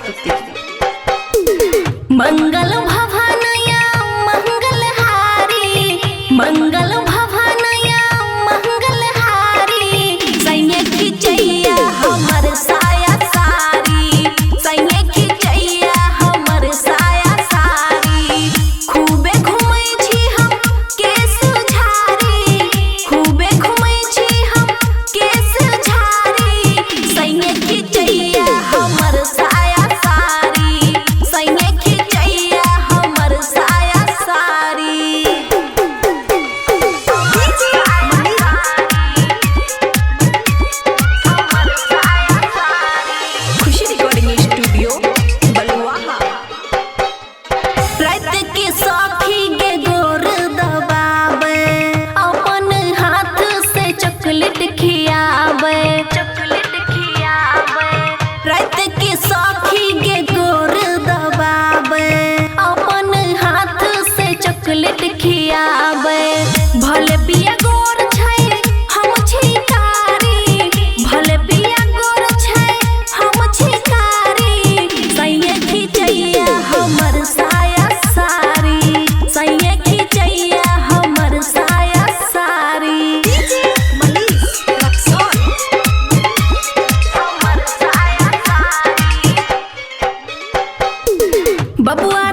प्रस्तुति। मंगल भवनया मंगलहारी, मंगल भवनया मंगलहारी, सैये खिचैया हमर साया सारी, सैये खिचैया हमर साया सारी। खूबे घुमै छी हम केस झारी, खूबे घुमै छी हम केस झारी, सैये खिचैया हमर साया सारी, सैये खिचैया हमर साया सारी। खुशी रिकॉर्डिंग स्टूडियो बलुआहा। रात के सखी के गोर दबावे, अपन हाथ से चॉकलेट खियावे, चॉकलेट खियावे। रात के सखी के गोर दबावे, अपन हाथ से चॉकलेट खियावे। भले पिया गोर छै हम छी कारी, भले पिया गोर छै हम छी कारी, सैये खिचैया हमर साया सारी, सैये खिचैया हमर साया सारी। हमर साया सारी। बबुआ